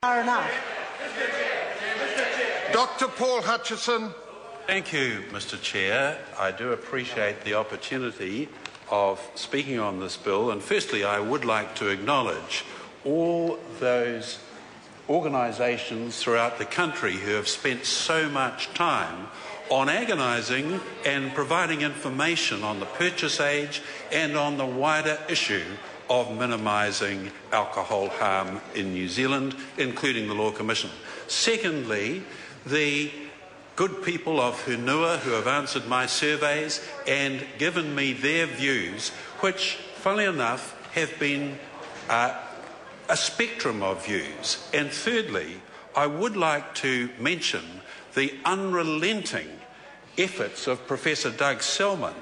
Enough. Dr. Paul Hutchison. Thank you, Mr. Chair. I do appreciate the opportunity of speaking on this bill, and firstly I would like to acknowledge all those organisations throughout the country who have spent so much time on agonising and providing information on the purchase age and on the wider issue of minimising alcohol harm in New Zealand, including the Law Commission. Secondly, the good people of Hunua who have answered my surveys and given me their views, which, funnily enough, have been a spectrum of views. And thirdly, I would like to mention the unrelenting efforts of Professor Doug Selman,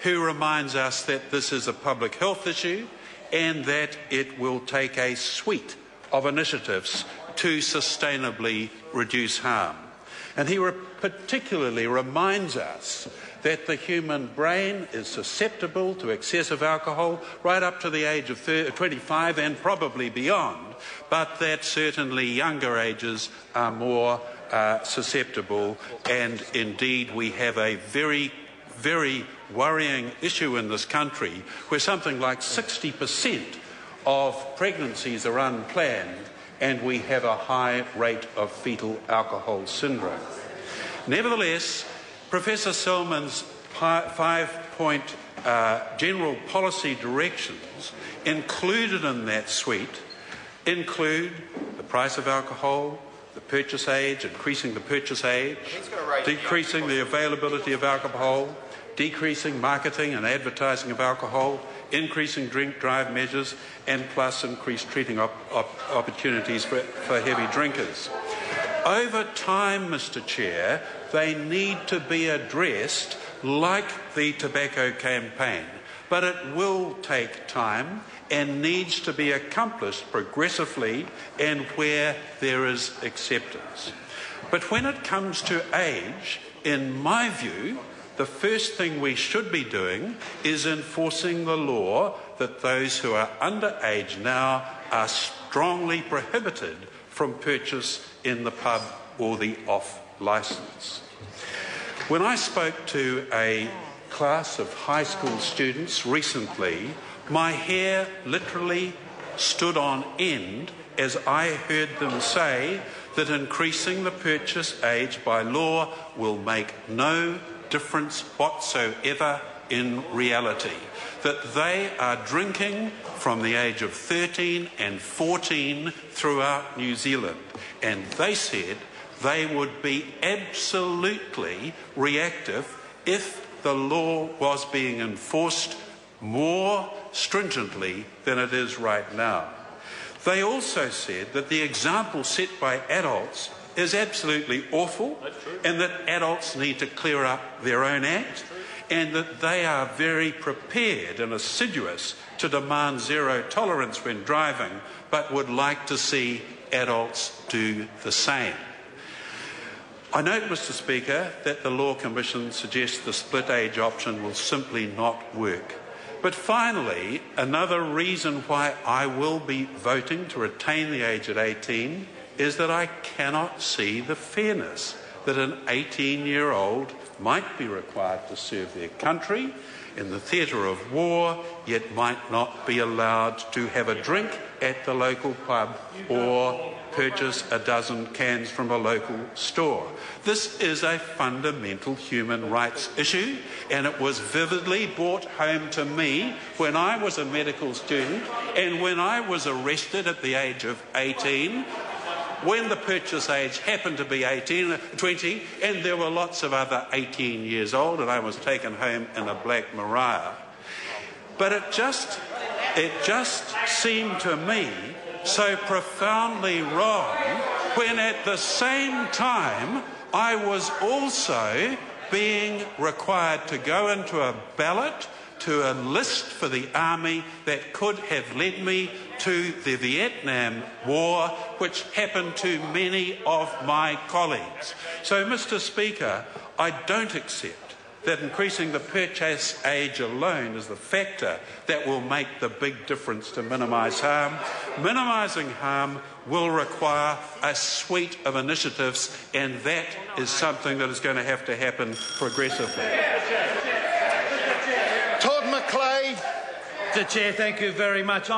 who reminds us that this is a public health issue and that it will take a suite of initiatives to sustainably reduce harm. And he particularly reminds us that the human brain is susceptible to excessive alcohol right up to the age of 25 and probably beyond, but that certainly younger ages are more susceptible, and indeed we have a very worrying issue in this country where something like 60% of pregnancies are unplanned and we have a high rate of fetal alcohol syndrome. Nevertheless, Professor Selman's 5-point general policy directions included in that suite include the price of alcohol, the purchase age, increasing the purchase age, decreasing the availability of alcohol, decreasing marketing and advertising of alcohol, increasing drink drive measures, and plus increased treating opportunities for heavy drinkers. Over time, Mr. Chair, they need to be addressed like the tobacco campaign, but it will take time and needs to be accomplished progressively and where there is acceptance. But when it comes to age, in my view, the first thing we should be doing is enforcing the law that those who are underage now are strongly prohibited from purchase in the pub or the off licence. When I spoke to a class of high school students recently, my hair literally stood on end as I heard them say that increasing the purchase age by law will make no difference whatsoever in reality, that they are drinking from the age of 13 and 14 throughout New Zealand, and they said they would be absolutely reactive if the law was being enforced more stringently than it is right now. They also said that the example set by adults is absolutely awful and that adults need to clear up their own act, and that they are very prepared and assiduous to demand zero tolerance when driving, but would like to see adults do the same. I note, Mr. Speaker, that the Law Commission suggests the split age option will simply not work. But finally, another reason why I will be voting to retain the age at 18 is that I cannot see the fairness that an 18-year-old might be required to serve their country in the theatre of war, yet might not be allowed to have a drink at the local pub or purchase a dozen cans from a local store. This is a fundamental human rights issue, and it was vividly brought home to me when I was a medical student and when I was arrested at the age of 18, when the purchase age happened to be 20, and there were lots of other 18 years old, and I was taken home in a Black Maria. But it just seemed to me so profoundly wrong when at the same time I was also being required to go into a ballot to enlist for the army that could have led me to the Vietnam War, which happened to many of my colleagues. So, Mr. Speaker, I don't accept that increasing the purchase age alone is the factor that will make the big difference to minimise harm. Minimising harm will require a suite of initiatives, and that is something that is going to happen progressively. Todd McClay. Mr. Chair, thank you very much.